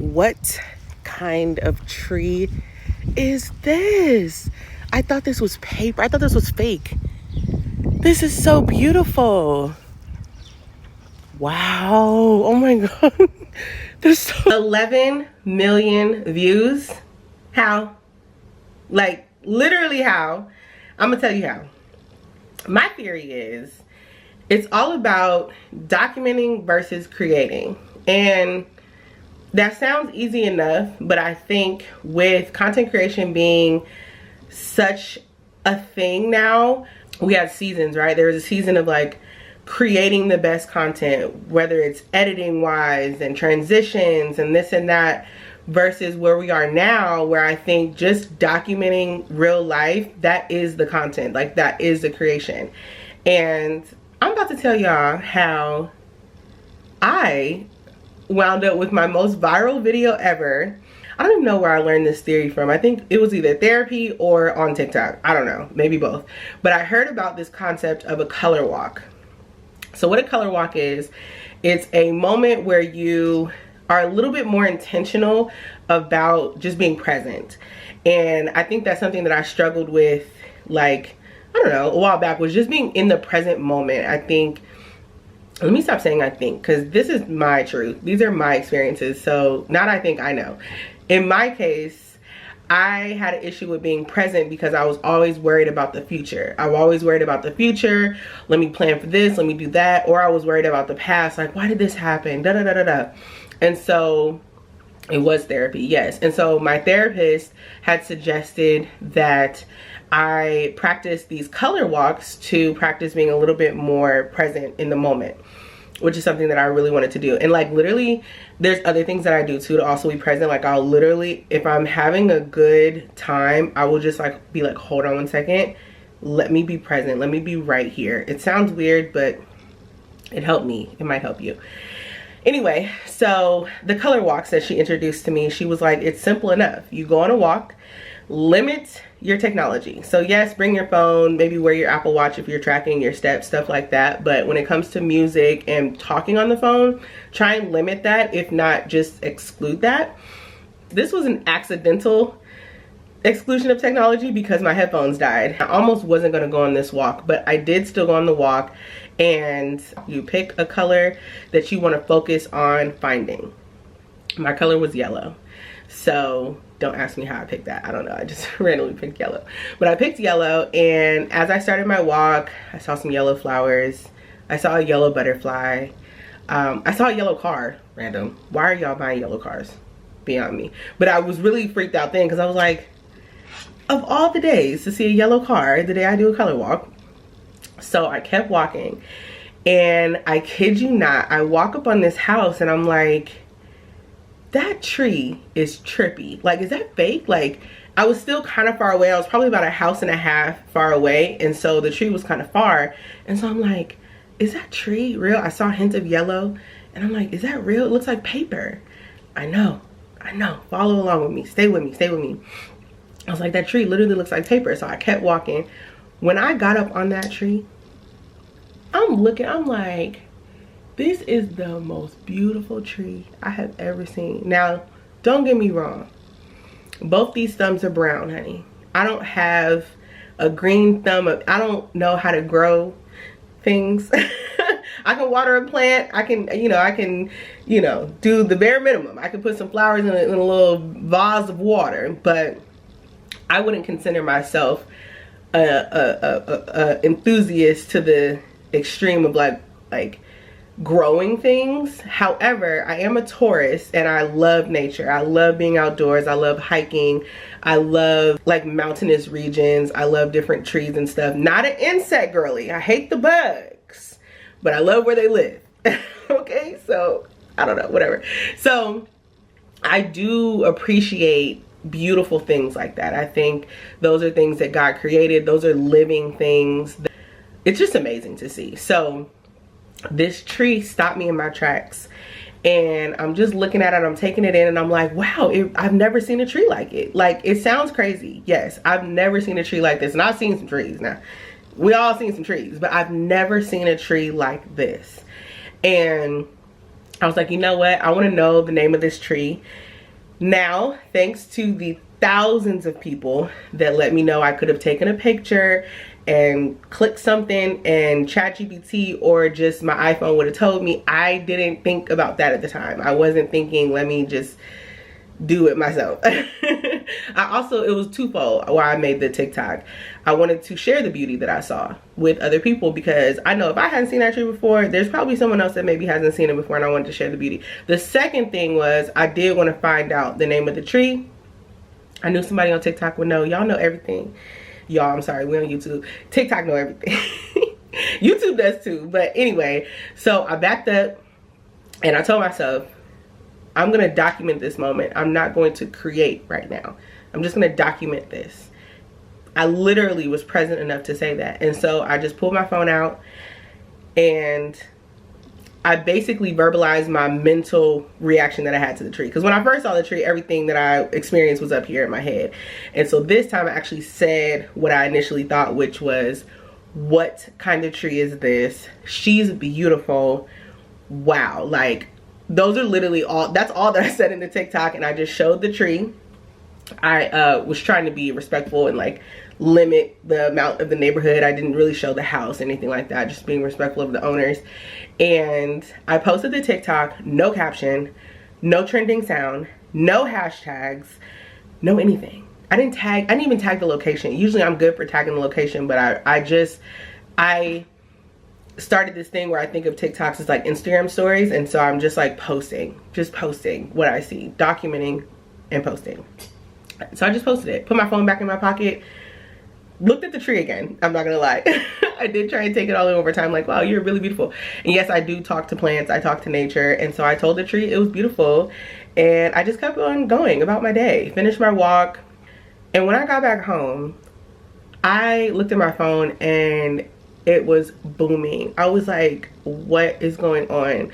What kind of tree is this? I thought this was paper. I thought this was fake. This is so beautiful. Wow. Oh my God. There's 11 million views. How? Like, literally how? I'm gonna tell you how. My theory is it's all about documenting versus creating. And that sounds easy enough, but I think with content creation being such a thing now, we have seasons, right? There's a season of like creating the best content, whether it's editing wise and transitions and this and that, versus where we are now, where I think just documenting real life, that is the content, like that is the creation. And I'm about to tell y'all how I wound up with my most viral video ever. I don't even know where I learned this theory from. I think it was either therapy or on TikTok. I don't know, maybe both. But I heard about this concept of a color walk. So what a color walk is, it's a moment where you are a little bit more intentional about just being present. And I think that's something that I struggled with, like, I don't know, a while back, was just being in the present moment. I think, let me stop saying I think, because this is my truth. These are my experiences. So not I think, I know. In my case, I had an issue with being present because I was always worried about the future. I was always worried about the future. Let me plan for this, let me do that. Or I was worried about the past, like, why did this happen? Da da da da da. And so it was therapy, yes. And so my therapist had suggested that I practice these color walks to practice being a little bit more present in the moment, which is something that I really wanted to do. And like literally, there's other things that I do too to also be present. Like I'll literally, if I'm having a good time, I will just like be like, hold on 1 second. Let me be present. Let me be right here. It sounds weird, but it helped me. It might help you. Anyway, so the color walks that she introduced to me, she was like, it's simple enough. You go on a walk, limit your technology. So yes, bring your phone, maybe wear your Apple Watch if you're tracking your steps, stuff like that. But when it comes to music and talking on the phone, try and limit that, if not just exclude that. This was an accidental exclusion of technology because my headphones died. I almost wasn't gonna go on this walk, but I did still go on the walk. And you pick a color that you want to focus on finding. My color was yellow. So don't ask me how I picked that. I don't know. I just randomly picked yellow. But I picked yellow, and as I started my walk, I saw some yellow flowers. I saw a yellow butterfly. I saw a yellow car, random. Why are y'all buying yellow cars? Beyond me. But I was really freaked out then because I was like, of all the days to see a yellow car, the day I do a color walk. So I kept walking, and I kid you not, I walk up on this house and I'm like, that tree is trippy. Like, is that fake? Like, I was still kind of far away. I was probably about a house and a half far away, and so the tree was kind of far. And so I'm like, is that tree real? I saw hints of yellow, and I'm like, is that real? It looks like paper. I know. Follow along with me. Stay with me. Stay with me. I was like, that tree literally looks like paper. So I kept walking. When I got up on that tree, I'm looking, I'm like, this is the most beautiful tree I have ever seen. Now, don't get me wrong. Both these thumbs are brown, honey. I don't have a green thumb. I don't know how to grow things. I can water a plant. I can do the bare minimum. I can put some flowers in a little vase of water, but I wouldn't consider myself a enthusiast to the extreme of like growing things. However, I am a Taurus and I love nature. I love being outdoors. I love hiking. I love like mountainous regions. I love different trees and stuff. Not an insect girly. I hate the bugs, but I love where they live. Okay, so I don't know, whatever. So I do appreciate beautiful things like that. I think those are things that God created. Those are living things. It's just amazing to see. So this tree stopped me in my tracks, and I'm just looking at it. I'm taking it in, and I'm like, wow, I've never seen a tree like it. Like, it sounds crazy. Yes, I've never seen a tree like this. And I've seen some trees. Now, we all seen some trees, but I've never seen a tree like this. And I was like, you know what? I want to know the name of this tree. Now, thanks to the thousands of people that let me know I could have taken a picture and clicked something and ChatGPT or just my iPhone would have told me, I didn't think about that at the time. I wasn't thinking, let me just do it myself. It was twofold why I made the TikTok. I wanted to share the beauty that I saw with other people, because I know if I hadn't seen that tree before, there's probably someone else that maybe hasn't seen it before, and I wanted to share the beauty. The second thing was I did want to find out the name of the tree. I knew somebody on TikTok would know. Y'all know everything. Y'all, I'm sorry, we're on YouTube. TikTok know everything. YouTube does too. But anyway, so I backed up and I told myself, I'm gonna document this moment. I'm not going to create right now. I'm just gonna document this. I literally was present enough to say that. And so I just pulled my phone out and I basically verbalized my mental reaction that I had to the tree. Because when I first saw the tree, everything that I experienced was up here in my head. And so this time I actually said what I initially thought, which was, what kind of tree is this? She's beautiful. Wow. Like, those are literally all, that's all that I said in the TikTok. And I just showed the tree. I was trying to be respectful and like limit the amount of the neighborhood. I didn't really show the house, anything like that, just being respectful of the owners. And I posted the TikTok, no caption, no trending sound, no hashtags, no anything. I didn't even tag the location. Usually I'm good for tagging the location, but I started this thing where I think of TikToks as like Instagram stories, and so I'm just like posting what I see, documenting and posting. So I just posted it, put my phone back in my pocket, looked at the tree again. I'm not gonna lie. I did try and take it all in over time, like, wow, you're really beautiful. And yes, I do talk to plants, I talk to nature, and so I told the tree it was beautiful, and I just kept on going about my day, finished my walk. And when I got back home, I looked at my phone and it was booming. I was like, what is going on?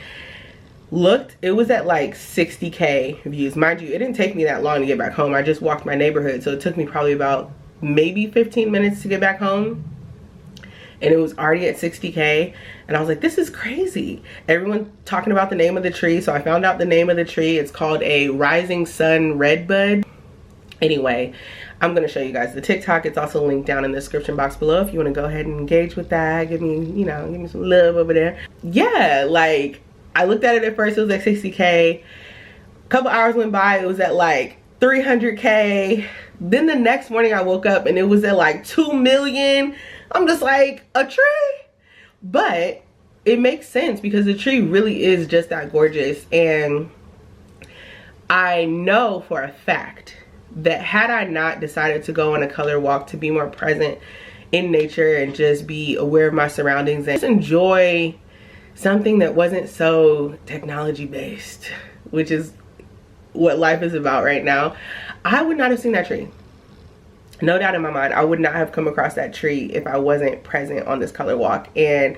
Looked, it was at like 60K views. Mind you, it didn't take me that long to get back home. I just walked my neighborhood, so it took me probably about maybe 15 minutes to get back home, and it was already at 60K. And I was like, this is crazy. Everyone talking about the name of the tree, so I found out the name of the tree. It's called a rising sun redbud. Anyway, I'm gonna show you guys the TikTok. It's also linked down in the description box below if you want to go ahead and engage with that. Give me, you know, give me some love over there. Yeah, like, I looked at it at first, it was at 60K. A couple hours went by, it was at like 300K. Then the next morning I woke up and it was at like 2 million. I'm just like, a tree? But it makes sense because the tree really is just that gorgeous. And I know for a fact that had I not decided to go on a color walk to be more present in nature and just be aware of my surroundings and just enjoy something that wasn't so technology based, which is what life is about right now, I would not have seen that tree. No doubt in my mind, I would not have come across that tree if I wasn't present on this color walk. And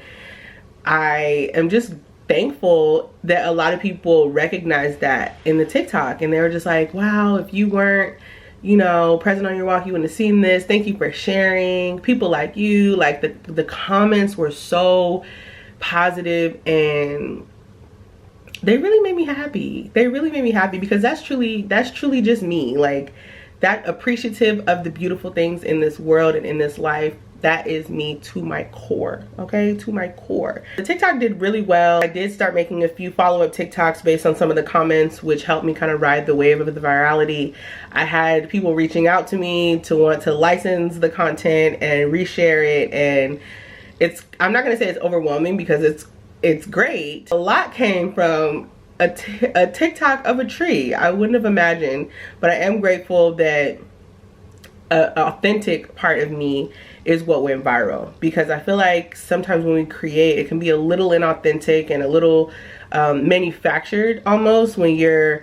I am just thankful that a lot of people recognize that in the TikTok, and they were just like, wow, if you weren't, you know, present on your walk, you wouldn't have seen this. Thank you for sharing. People like you, like the comments were so positive, and they really made me happy. They really made me happy, because that's truly just me. Like, that appreciative of the beautiful things in this world and in this life, that is me to my core, okay? To my core. The TikTok did really well. I did start making a few follow-up TikToks based on some of the comments, which helped me kind of ride the wave of the virality. I had people reaching out to me to want to license the content and reshare it, and I'm not gonna say it's overwhelming because it's great. A lot came from a TikTok of a tree. I wouldn't have imagined, but I am grateful that an authentic part of me is what went viral, because I feel like sometimes when we create, it can be a little inauthentic and a little manufactured almost, when you're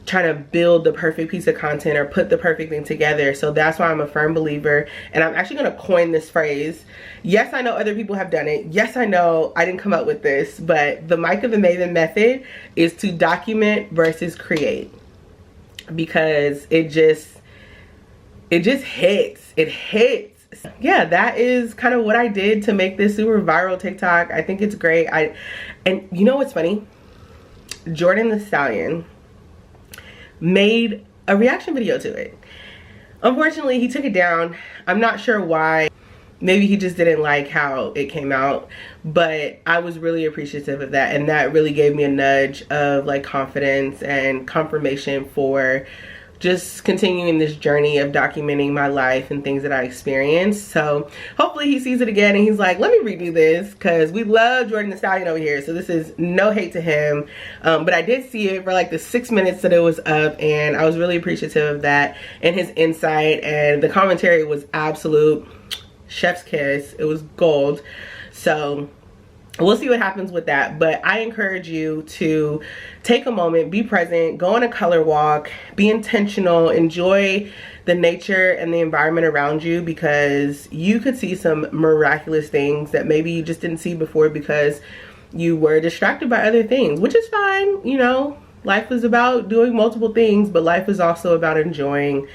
trying to build the perfect piece of content or put the perfect thing together. So that's why I'm a firm believer, and I'm actually going to coin this phrase. Yes, I know other people have done it. Yes, I know I didn't come up with this, but the Mykah the Maven Method is to document versus create, because it just hits. It hits. Yeah, that is kind of what I did to make this super viral TikTok. I think it's great. And you know what's funny? Jordan the Stallion made a reaction video to it. Unfortunately, he took it down. I'm not sure why. Maybe he just didn't like how it came out, but I was really appreciative of that, and that really gave me a nudge of like confidence and confirmation for just continuing this journey of documenting my life and things that I experienced. So hopefully he sees it again and he's like, let me redo this, because we love Jordan the Stallion over here. So this is no hate to him, but I did see it for like the 6 minutes that it was up, and I was really appreciative of that and his insight, and the commentary was absolute chef's kiss. It was gold. So we'll see what happens with that, but I encourage you to take a moment, be present, go on a color walk, be intentional, enjoy the nature and the environment around you, because you could see some miraculous things that maybe you just didn't see before because you were distracted by other things, which is fine. You know, life is about doing multiple things, but life is also about enjoying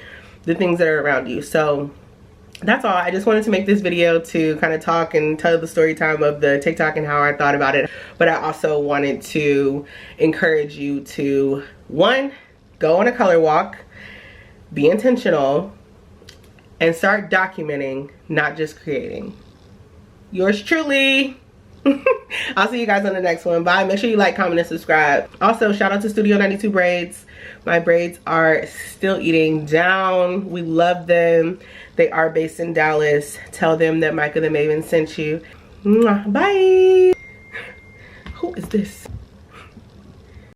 the things that are around you. So that's all. I just wanted to make this video to kind of talk and tell the story time of the TikTok and how I thought about it. But I also wanted to encourage you to, one, go on a color walk, be intentional, and start documenting, not just creating. Yours truly. I'll see you guys on the next one. Bye. Make sure you like, comment, and subscribe. Also, shout out to Studio 92 Braids. My braids are still eating down. We love them. They are based in Dallas. Tell them that Mykah the Maven sent you. Mwah. Bye. Who is this?